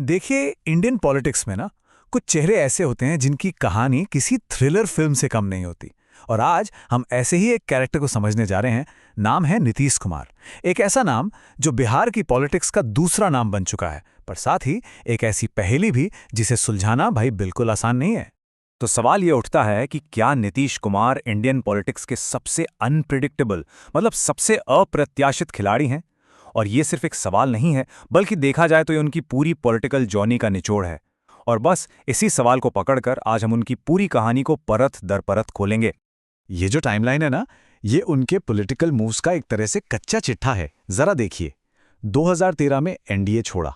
देखिए, Indian politics में ना कुछ चेहरे ऐसे होते हैं जिनकी कहानी किसी थ्रिलर फिल्म से कम नहीं होती। और आज हम ऐसे ही एक कैरेक्टर को समझने जा रहे हैं। नाम है नीतीश कुमार। एक ऐसा नाम जो बिहार की पॉलिटिक्स का दूसरा नाम बन चुका है, पर साथ ही एक ऐसी पहेली भी जिसे सुलझाना भाई बिल्कुल आसान नहीं है। तो सवाल ये उठता है कि क्या नीतीश कुमार इंडियन पॉलिटिक्स के सबसे अनप्रिडिक्टेबल मतलब सबसे अप्रत्याशित खिलाड़ी हैं? और ये सिर्फ एक सवाल नहीं है, बल्कि देखा जाए तो ये उनकी पूरी पॉलिटिकल जर्नी का निचोड़ है। और बस इसी सवाल को पकड़कर आज हम उनकी पूरी कहानी को परत दर परत खोलेंगे। ये जो टाइमलाइन है ना, ये उनके पॉलिटिकल मूव्स का एक तरह से कच्चा चिट्ठा है। जरा देखिए, 2013 में एनडीए छोड़ा।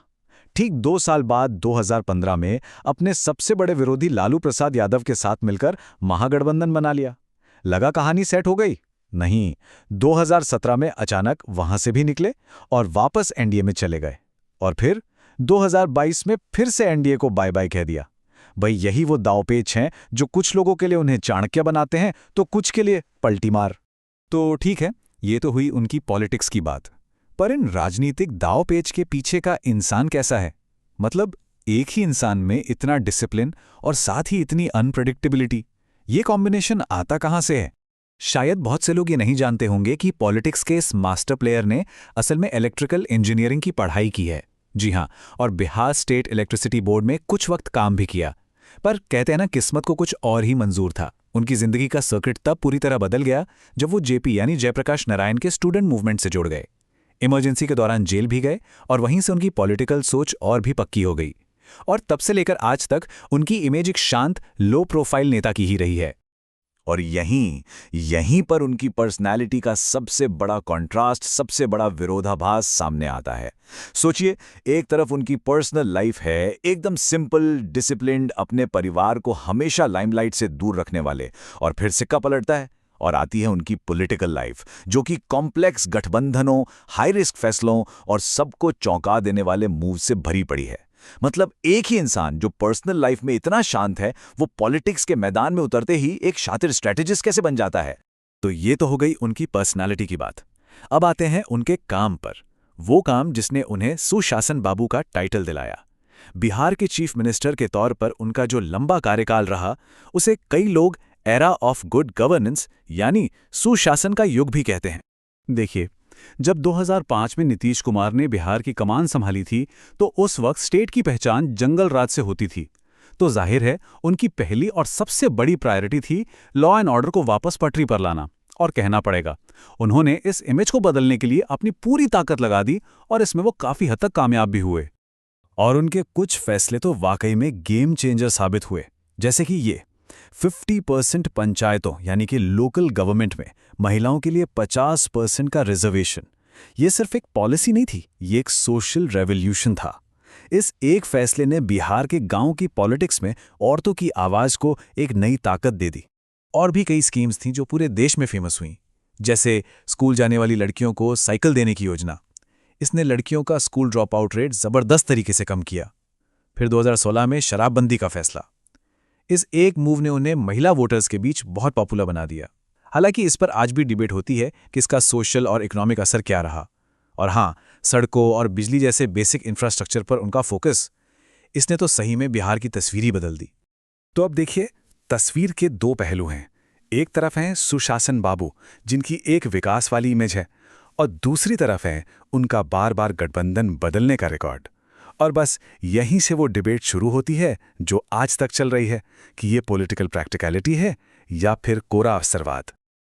ठीक 2 साल बाद 2015 में अपने सबसे बड़े विरोधी लालू प्रसाद यादव के साथ मिलकर महागठबंधन बना लिया। लगा कहानी सेट हो गई? नहीं, 2017 में अचानक वहां से भी निकले और वापस एनडीए में चले गए। और फिर 2022 में फिर से एनडीए को बाय बाय कह दिया। भाई यही वो दांवपेच हैं जो कुछ लोगों के लिए उन्हें चाणक्य बनाते हैं तो कुछ के लिए पलटी मार। तो ठीक है, ये तो हुई उनकी पॉलिटिक्स की बात। पर इन राजनीतिक दांवपेच के पीछे का इंसान कैसा है? मतलब एक ही इंसान में इतना डिसिप्लिन और साथ ही इतनी अनप्रेडिक्टेबिलिटी, ये कॉम्बिनेशन आता कहां से है? शायद बहुत से लोग ये नहीं जानते होंगे कि पॉलिटिक्स के इस मास्टर प्लेयर ने असल में इलेक्ट्रिकल इंजीनियरिंग की पढ़ाई की है। जी हाँ, और बिहार स्टेट इलेक्ट्रिसिटी बोर्ड में कुछ वक्त काम भी किया। पर कहते हैं ना, किस्मत को कुछ और ही मंजूर था। उनकी जिंदगी का सर्किट तब पूरी तरह बदल गया जब वो जेपी यानी जयप्रकाश नारायण के स्टूडेंट मूवमेंट से जुड़ गए। इमरजेंसी के दौरान जेल भी गए और वहीं से उनकी पॉलिटिकल सोच और भी पक्की हो गई। और तब से लेकर आज तक उनकी इमेज एक शांत, लो प्रोफाइल नेता की ही रही है। और यहीं पर उनकी पर्सनैलिटी का सबसे बड़ा कॉन्ट्रास्ट, सबसे बड़ा विरोधाभास सामने आता है। सोचिए, एक तरफ उनकी पर्सनल लाइफ है, एकदम सिंपल, डिसिप्लिन्ड, अपने परिवार को हमेशा लाइमलाइट से दूर रखने वाले, और फिर सिक्का पलटता है और आती है उनकी पॉलिटिकल लाइफ, जो कि कॉम्प्लेक्स गठबंधनों, हाई रिस्क फैसलों और सबको चौंका देने वाले मूव से भरी पड़ी है। मतलब एक ही इंसान जो पर्सनल लाइफ में इतना शांत है, वो पॉलिटिक्स के मैदान में उतरते ही एक शातिर स्ट्रेटेजिस्ट कैसे बन जाता है? तो ये तो हो गई उनकी पर्सनालिटी की बात। अब आते हैं उनके काम पर। वो काम जिसने उन्हें सुशासन बाबू का टाइटल दिलाया। बिहार के चीफ मिनिस्टर के तौर पर उनका जो लंबा कार्यकाल रहा, उसे कई लोग एरा ऑफ गुड गवर्नेंस यानी सुशासन का युग भी कहते हैं। देखिए, जब 2005 में नीतीश कुमार ने बिहार की कमान संभाली थी, तो उस वक्त स्टेट की पहचान जंगल राज से होती थी। तो जाहिर है उनकी पहली और सबसे बड़ी प्रायोरिटी थी लॉ एंड ऑर्डर को वापस पटरी पर लाना। और कहना पड़ेगा, उन्होंने इस इमेज को बदलने के लिए अपनी पूरी ताकत लगा दी और इसमें वो काफी हद तक कामयाब भी हुए। और उनके कुछ फैसले तो वाकई में गेम चेंजर साबित हुए। जैसे कि ये 50% पंचायतों यानी कि लोकल गवर्नमेंट में महिलाओं के लिए 50% का रिजर्वेशन। ये सिर्फ एक पॉलिसी नहीं थी, ये एक सोशल रेवोल्यूशन था। इस एक फैसले ने बिहार के गांव की पॉलिटिक्स में औरतों की आवाज को एक नई ताकत दे दी। और भी कई स्कीम्स थीं जो पूरे देश में फेमस हुईं, जैसे स्कूल जाने वाली लड़कियों को साइकिल देने की योजना। इसने लड़कियों का स्कूल ड्रॉप आउट रेट जबरदस्त तरीके से कम किया। फिर 2016 में शराबबंदी का फैसला। इस एक मूव ने उन्हें महिला वोटर्स के बीच बहुत पॉपुलर बना दिया। हालांकि इस पर आज भी डिबेट होती है कि इसका सोशल और इकोनॉमिक असर क्या रहा। और हाँ, सड़कों और बिजली जैसे बेसिक इंफ्रास्ट्रक्चर पर उनका फोकस, इसने तो सही में बिहार की तस्वीर ही बदल दी। तो अब देखिए, तस्वीर के दो पहलू हैं। एक तरफ हैं सुशासन बाबू, जिनकी एक विकास वाली इमेज है, और दूसरी तरफ है उनका बार बार गठबंधन बदलने का रिकॉर्ड। और बस यहीं से वो डिबेट शुरू होती है जो आज तक चल रही है कि ये पॉलिटिकल प्रैक्टिकलिटी है या फिर कोरा अवसरवाद।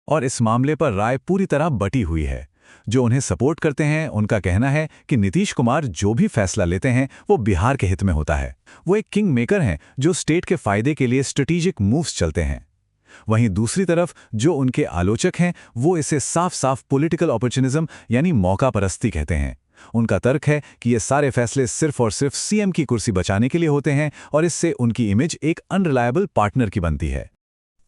और इस मामले पर राय पूरी तरह बटी हुई है। जो उन्हें सपोर्ट करते हैं उनका कहना है कि नीतीश कुमार जो भी फैसला लेते हैं वो बिहार के हित में होता है। वो एक किंग मेकर हैं जो स्टेट के फायदे के लिए स्ट्रेटेजिक मूव्स चलते हैं। वहीं दूसरी तरफ जो उनके आलोचक हैं वो इसे साफ साफ पॉलिटिकल अपॉर्चुनिज्म यानी मौका परस्ती कहते हैं। उनका तर्क है कि ये सारे फैसले सिर्फ और सिर्फ सीएम की कुर्सी बचाने के लिए होते हैं और इससे उनकी इमेज एक अनरिलायबल पार्टनर की बनती है।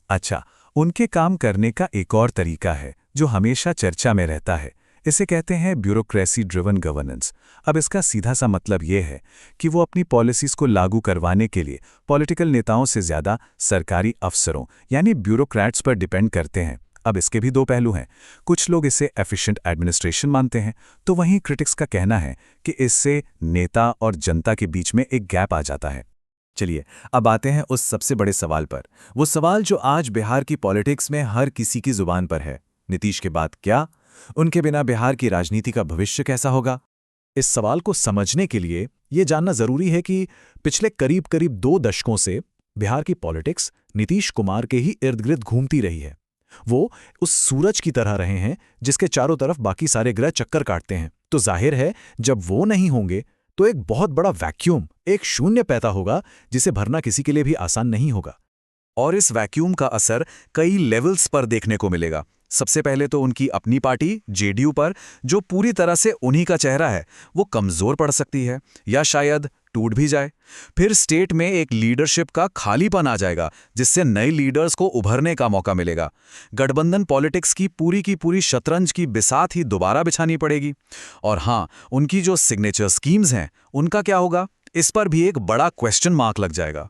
अच्छा, उनके काम करने का एक और तरीका है जो हमेशा चर्चा में रहता है। इसे कहते हैं ब्यूरोक्रेसी ड्रिवन गवर्नेंस। अब इसका सीधा सा मतलब ये है कि वो अपनी पॉलिसीज को लागू करवाने के लिए पॉलिटिकल नेताओं से ज्यादा सरकारी अफसरों यानी ब्यूरोक्रेट्स पर डिपेंड करते हैं। अब इसके भी दो पहलू हैं। कुछ लोग इसे एफिशिएंट एडमिनिस्ट्रेशन मानते हैं, तो वहीं क्रिटिक्स का कहना है कि इससे नेता और जनता के बीच में एक गैप आ जाता है। चलिए, अब आते हैं उस सबसे बड़े सवाल पर। वो सवाल जो आज बिहार की पॉलिटिक्स में हर किसी की जुबान पर है। नीतीश के बाद क्या? उनके बिना बिहार की राजनीति का भविष्य कैसा होगा? इस सवाल को समझने के लिए ये जानना जरूरी है कि पिछले करीब करीब 2 दशकों से बिहार की पॉलिटिक्स नीतीश कुमार के ही इर्द गिर्द घूमती रही है। वो उस सूरज की तरह रहे हैं जिसके चारों तरफ बाकी सारे ग्रह चक्कर काटते हैं। तो जाहिर है, जब वो नहीं होंगे तो एक बहुत बड़ा वैक्यूम, एक शून्य पैदा होगा जिसे भरना किसी के लिए भी आसान नहीं होगा। और इस वैक्यूम का असर कई लेवल्स पर देखने को मिलेगा। सबसे पहले तो उनकी अपनी पार्टी जेडीयू पर, जो पूरी तरह से उन्हीं का चेहरा है, वो कमजोर पड़ सकती है या शायद टूट भी जाए। फिर स्टेट में एक लीडरशिप का खालीपन आ जाएगा, जिससे नए लीडर्स को उभरने का मौका मिलेगा। गठबंधन पॉलिटिक्स की पूरी शतरंज की बिसात ही दोबारा बिछानी पड़ेगी। और हाँ, उनकी जो सिग्नेचर स्कीम्स हैं, उनका क्या होगा, इस पर भी एक बड़ा क्वेश्चन मार्क लग जाएगा।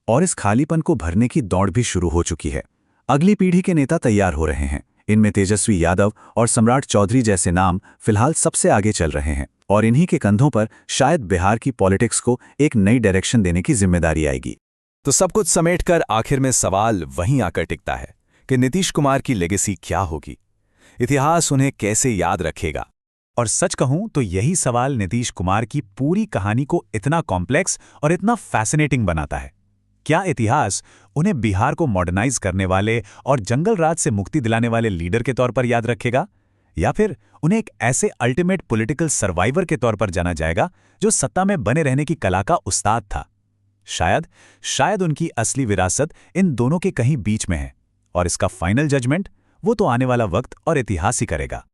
और इस खालीपन को भरने की दौड़ भी शुरू हो चुकी है। अगली पीढ़ी के नेता तैयार हो रहे हैं। इनमें तेजस्वी यादव और सम्राट चौधरी जैसे नाम फिलहाल सबसे आगे चल रहे हैं, और इन्हीं के कंधों पर शायद बिहार की पॉलिटिक्स को एक नई डायरेक्शन देने की जिम्मेदारी आएगी। तो सब कुछ समेटकर आखिर में सवाल वहीं आकर टिकता है कि नीतीश कुमार की लेगेसी क्या होगी, इतिहास उन्हें कैसे याद रखेगा। और सच कहूं तो यही सवाल नीतीश कुमार की पूरी कहानी को इतना कॉम्प्लेक्स और इतना फैसिनेटिंग बनाता है। क्या इतिहास उन्हें बिहार को मॉडर्नाइज करने वाले और जंगल राज से मुक्ति दिलाने वाले लीडर के तौर पर याद रखेगा, या फिर उन्हें एक ऐसे अल्टीमेट पॉलिटिकल सर्वाइवर के तौर पर जाना जाएगा जो सत्ता में बने रहने की कला का उस्ताद था? शायद उनकी असली विरासत इन दोनों के कहीं बीच में है, और इसका फाइनल जजमेंट वो तो आने वाला वक्त और इतिहास ही करेगा।